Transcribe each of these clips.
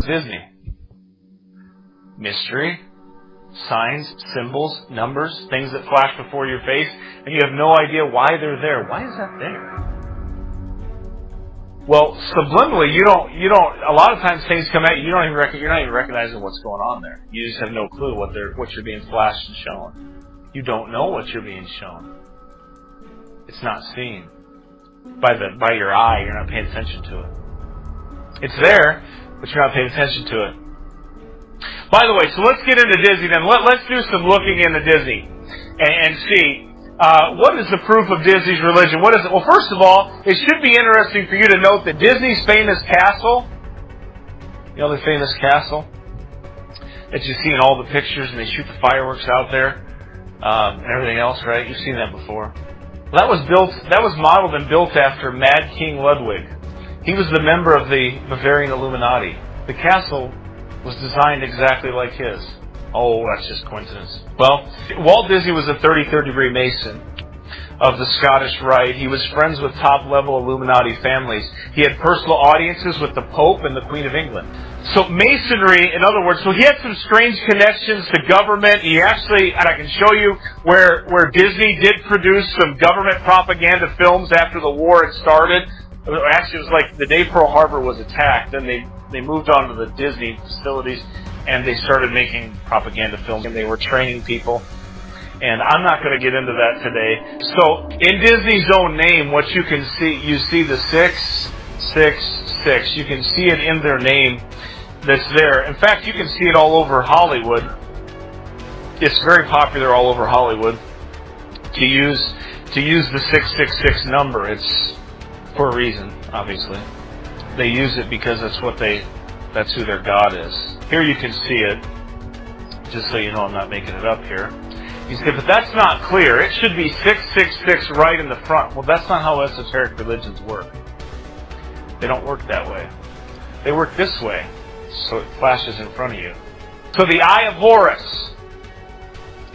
Disney. Mystery, signs, symbols, numbers, things that flash before your face, and you have no idea why they're there. Why is that there? Well, subliminally, you don't. A lot of times things come at you. You're not even recognizing what's going on there. You just have no clue what you're being flashed and shown. You don't know what you're being shown. It's not seen by your eye. You're not paying attention to it. It's there, but you're not paying attention to it. By the way, so let's get into Disney then. Let's do some looking into Disney and see what is the proof of Disney's religion. What is it? Well, first of all, it should be interesting for you to note that Disney's famous castle, you know the famous castle that you see in all the pictures, and they shoot the fireworks out there and everything else, right? You've seen that before. Well, that was modeled and built after Mad King Ludwig. He was the member of the Bavarian Illuminati. The castle was designed exactly like his. Oh, that's just coincidence. Well, Walt Disney was a 33rd degree Mason of the Scottish Rite. He was friends with top-level Illuminati families. He had personal audiences with the Pope and the Queen of England. So Masonry, in other words, so he had some strange connections to government. He actually, and I can show you where Disney did produce some government propaganda films after the war had started. Actually, it was like the day Pearl Harbor was attacked. Then they moved on to the Disney facilities, and they started making propaganda films, and they were training people. And I'm not going to get into that today. So in Disney's own name, what you can see, you see the 666. You can see it in their name that's there. In fact, you can see it all over Hollywood. It's very popular all over Hollywood to use the 666 number. It's for a reason, obviously. They use it because that's who their God is. Here you can see it, just so you know I'm not making it up here. You say, but that's not clear. It should be 666 right in the front. Well, that's not how esoteric religions work. They don't work that way. They work this way, so it flashes in front of you. So the Eye of Horus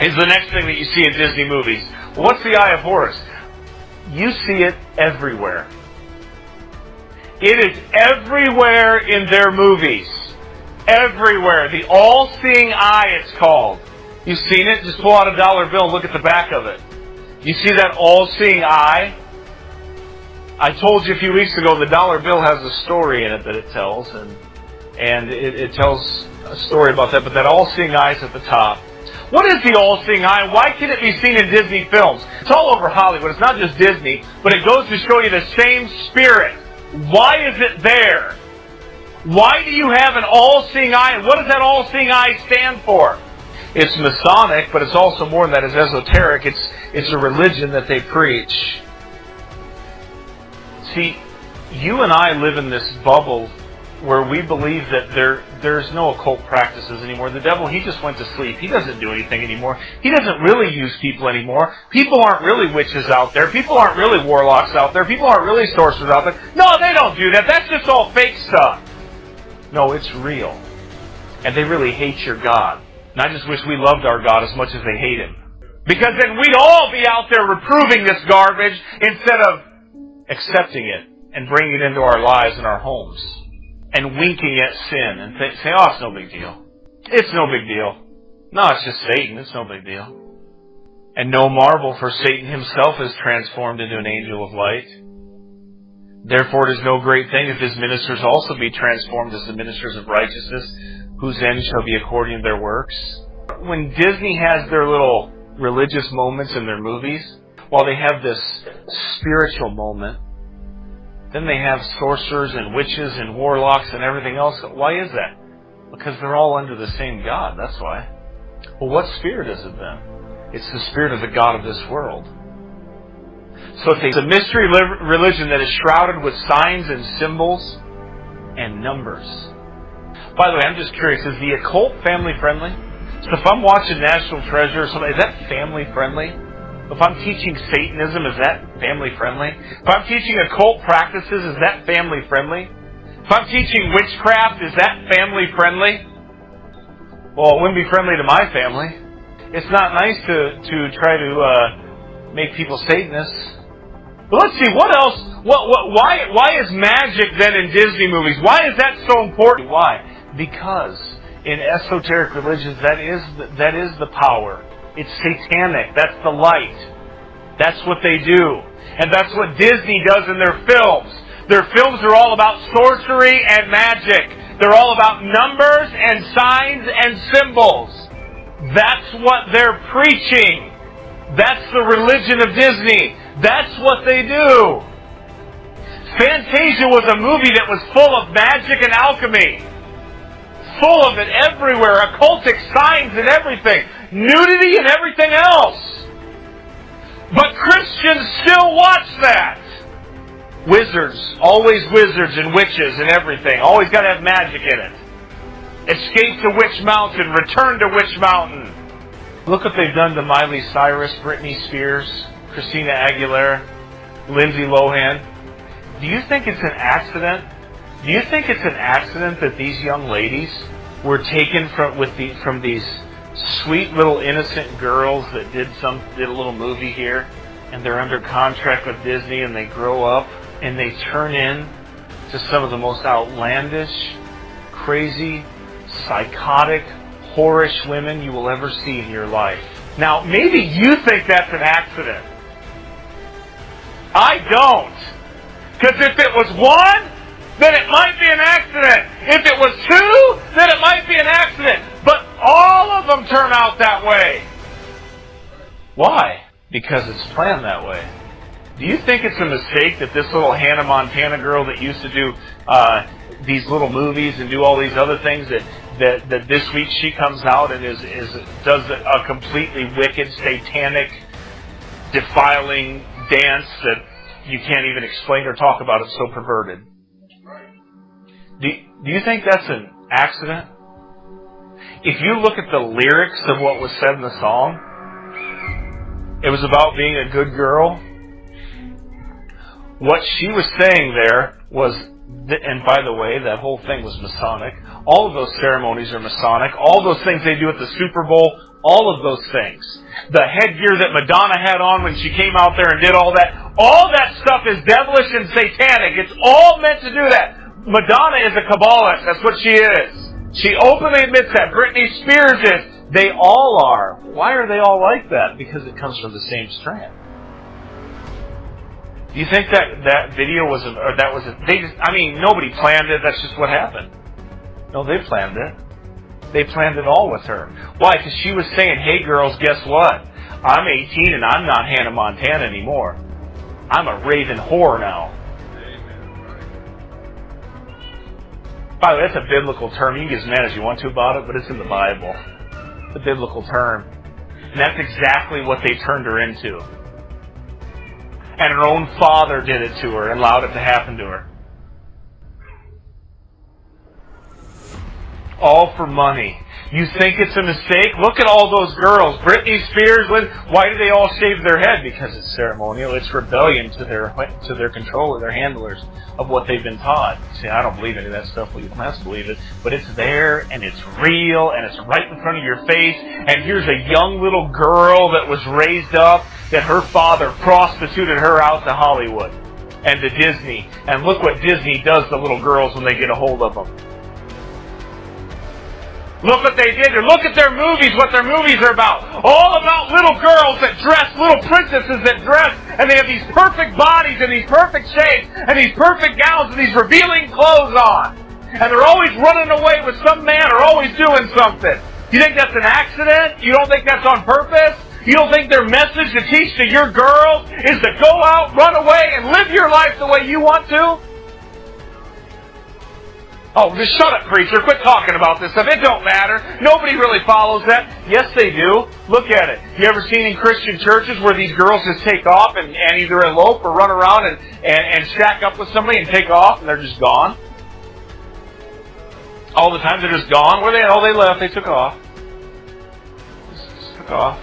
is the next thing that you see in Disney movies. Well, what's the Eye of Horus? You see it everywhere. It is everywhere in their movies. Everywhere. The all-seeing eye, it's called. You've seen it? Just pull out a dollar bill and look at the back of it. You see that all-seeing eye? I told you a few weeks ago the dollar bill has a story in it that it tells, and it tells a story about that, but that all-seeing eye is at the top. What is the all-seeing eye? Why can it be seen in Disney films? It's all over Hollywood. It's not just Disney, but it goes to show you the same spirit. Why is it there? Why do you have an all-seeing eye? And what does that all-seeing eye stand for? It's Masonic, but it's also more than that. It's esoteric. It's a religion that they preach. See, you and I live in this bubble where we believe that there's no occult practices anymore. The devil, he just went to sleep. He doesn't do anything anymore. He doesn't really use people anymore. People aren't really witches out there. People aren't really warlocks out there. People aren't really sorcerers out there. No, they don't do that. That's just all fake stuff. No, it's real. And they really hate your God. And I just wish we loved our God as much as they hate Him. Because then we'd all be out there reproving this garbage instead of accepting it and bringing it into our lives and our homes. And winking at sin and say, oh, it's no big deal. It's no big deal. No, it's just Satan. It's no big deal. And no marvel, for Satan himself is transformed into an angel of light. Therefore, it is no great thing if his ministers also be transformed as the ministers of righteousness, whose end shall be according to their works. When Disney has their little religious moments in their movies, while they have this spiritual moment, then they have sorcerers and witches and warlocks and everything else. Why is that? Because they're all under the same God, that's why. Well, what spirit is it then? It's the spirit of the God of this world. So it's a mystery religion that is shrouded with signs and symbols and numbers. By the way, I'm just curious, is the occult family friendly? So if I'm watching National Treasure or something, is that family friendly? If I'm teaching Satanism, is that family friendly? If I'm teaching occult practices, is that family friendly? If I'm teaching witchcraft, is that family friendly? Well, it wouldn't be friendly to my family. It's not nice to try to make people Satanists. But let's see, what else? Why is magic then in Disney movies? Why is that so important? Why? Because in esoteric religions, that is the power. It's satanic. That's the light. That's what they do. And that's what Disney does in their films. Their films are all about sorcery and magic. They're all about numbers and signs and symbols. That's what they're preaching. That's the religion of Disney. That's what they do. Fantasia was a movie that was full of magic and alchemy. Full of it everywhere. Occultic signs and everything. Nudity and everything else. But Christians still watch that. Wizards. Always wizards and witches and everything. Always got to have magic in it. Escape to Witch Mountain. Return to Witch Mountain. Look what they've done to Miley Cyrus, Britney Spears, Christina Aguilera, Lindsay Lohan. Do you think it's an accident? Do you think it's an accident that these young ladies were taken from these sweet little innocent girls that did a little movie here, and they're under contract with Disney, and they grow up and they turn in to some of the most outlandish, crazy, psychotic, whorish women you will ever see in your life? Now, maybe you think that's an accident. I don't. Because if it was one, then it might be an accident. If it was two, then it might be an accident. But all of them turn out that way. Why? Because it's planned that way. Do you think it's a mistake that this little Hannah Montana girl that used to do these little movies and do all these other things, that this week she comes out and does a completely wicked, satanic, defiling dance that you can't even explain or talk about? It's so perverted. Do you think that's an accident? If you look at the lyrics of what was said in the song, it was about being a good girl. What she was saying there was, and by the way, that whole thing was Masonic. All of those ceremonies are Masonic. All those things they do at the Super Bowl, all of those things. The headgear that Madonna had on when she came out there and did all that stuff is devilish and satanic. It's all meant to do that. Madonna is a Kabbalist. That's what she is. She openly admits that. Britney Spears is. They all are. Why are they all like that? Because it comes from the same strand. Do you think that video was, nobody planned it. That's just what happened. No, they planned it. They planned it all with her. Why? Because she was saying, hey girls, guess what? I'm 18 and I'm not Hannah Montana anymore. I'm a raven whore now. By the way, that's a biblical term. You can get as mad as you want to about it, but it's in the Bible. It's a biblical term. And that's exactly what they turned her into. And her own father did it to her and allowed it to happen to her. All for money. You think it's a mistake? Look at all those girls. Britney Spears, why do they all shave their head? Because it's ceremonial. It's rebellion to their controller, their handlers, of what they've been taught. See, I don't believe any of that stuff. Well, you must believe it. But it's there, and it's real, and it's right in front of your face. And here's a young little girl that was raised up, that her father prostituted her out to Hollywood and to Disney. And look what Disney does to little girls when they get a hold of them. Look what they did. Look at their movies, what their movies are about. All about little girls that dress, little princesses that dress, and they have these perfect bodies and these perfect shapes and these perfect gowns and these revealing clothes on. And they're always running away with some man or always doing something. You think that's an accident? You don't think that's on purpose? You don't think their message to teach to your girls is to go out, run away, and live your life the way you want to? Oh, just shut up, preacher. Quit talking about this stuff. It don't matter. Nobody really follows that. Yes, they do. Look at it. You ever seen in Christian churches where these girls just take off and either elope or run around and shack up with somebody and take off and they're just gone? All the time they're just gone. Where they at? Oh, they left. They took off. Just took off.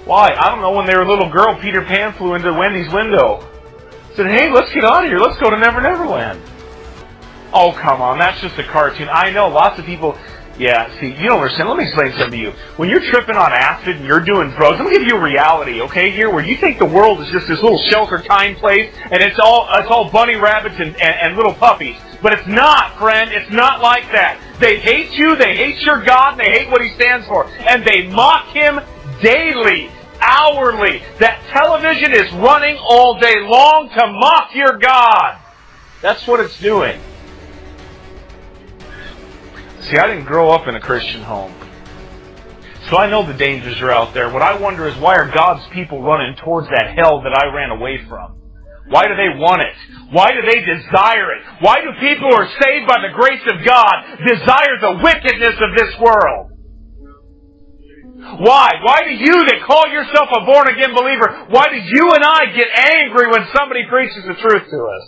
Why? I don't know. When they were a little girl, Peter Pan flew into Wendy's window. Said, hey, let's get out of here. Let's go to Never Never Land. Oh, come on. That's just a cartoon. I know. Lots of people... Yeah, see, you don't understand. Let me explain something to you. When you're tripping on acid and you're doing drugs, let me give you a reality, okay, here, where you think the world is just this little sheltered, kind place, and it's all bunny rabbits and little puppies. But it's not, friend. It's not like that. They hate you, they hate your God, and they hate what He stands for. And they mock Him daily, hourly. That television is running all day long to mock your God. That's what it's doing. See, I didn't grow up in a Christian home. So I know the dangers are out there. What I wonder is, why are God's people running towards that hell that I ran away from? Why do they want it? Why do they desire it? Why do people who are saved by the grace of God desire the wickedness of this world? Why? Why do you that call yourself a born-again believer, why do you and I get angry when somebody preaches the truth to us?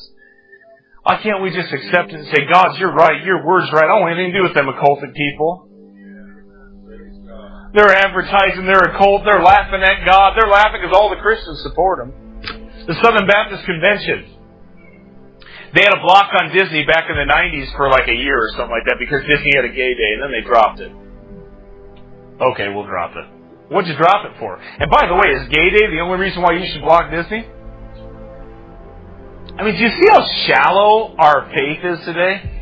Why can't we just accept it and say, God, you're right, your word's right, I don't want anything to do with them occultic people. They're advertising their occult, they're laughing at God, they're laughing because all the Christians support them. The Southern Baptist Convention, they had a block on Disney back in the 90s for like a year or something like that because Disney had a gay day, and then they dropped it. Okay, we'll drop it. What'd you drop it for? And by the way, is gay day the only reason why you should block Disney? I mean, do you see how shallow our faith is today?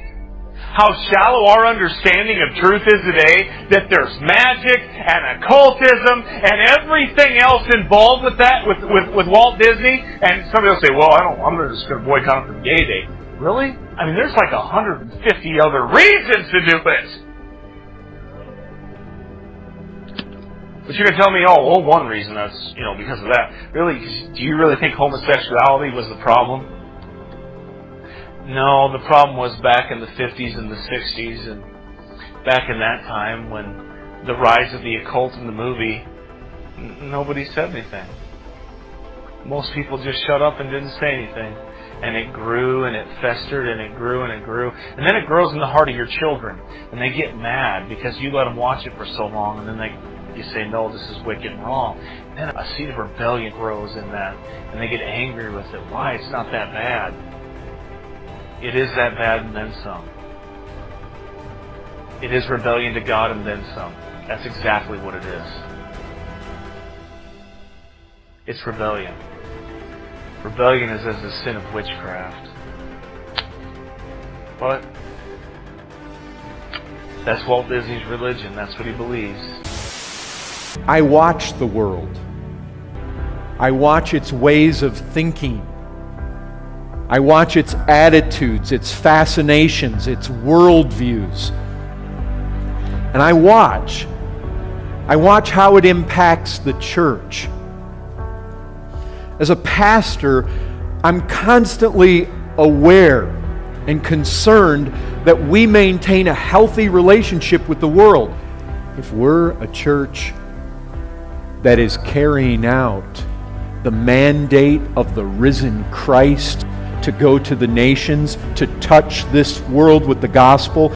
How shallow our understanding of truth is today, that there's magic and occultism and everything else involved with that, with Walt Disney. And somebody will say, well, I'm just going to boycott him for Gay Day. Really? I mean, there's like 150 other reasons to do it. But you're going to tell me, oh, well, one reason, that's, because of that. Really? Do you really think homosexuality was the problem? No, the problem was back in the 50s and the 60s, and back in that time when the rise of the occult in the movie, nobody said anything. Most people just shut up and didn't say anything. And it grew and it festered and it grew and it grew. And then it grows in the heart of your children. And they get mad because you let them watch it for so long, and then you say, no, this is wicked and wrong. And then a seed of rebellion grows in that, and they get angry with it. Why? It's not that bad. It is that bad and then some. It is rebellion to God and then some. That's exactly what it is. It's rebellion. Rebellion is as the sin of witchcraft. But that's Walt Disney's religion. That's what he believes. I watch the world. I watch its ways of thinking. I watch its attitudes, its fascinations, its worldviews. And I watch how it impacts the church. As a pastor, I'm constantly aware and concerned that we maintain a healthy relationship with the world. If we're a church that is carrying out the mandate of the risen Christ to go to the nations, to touch this world with the gospel,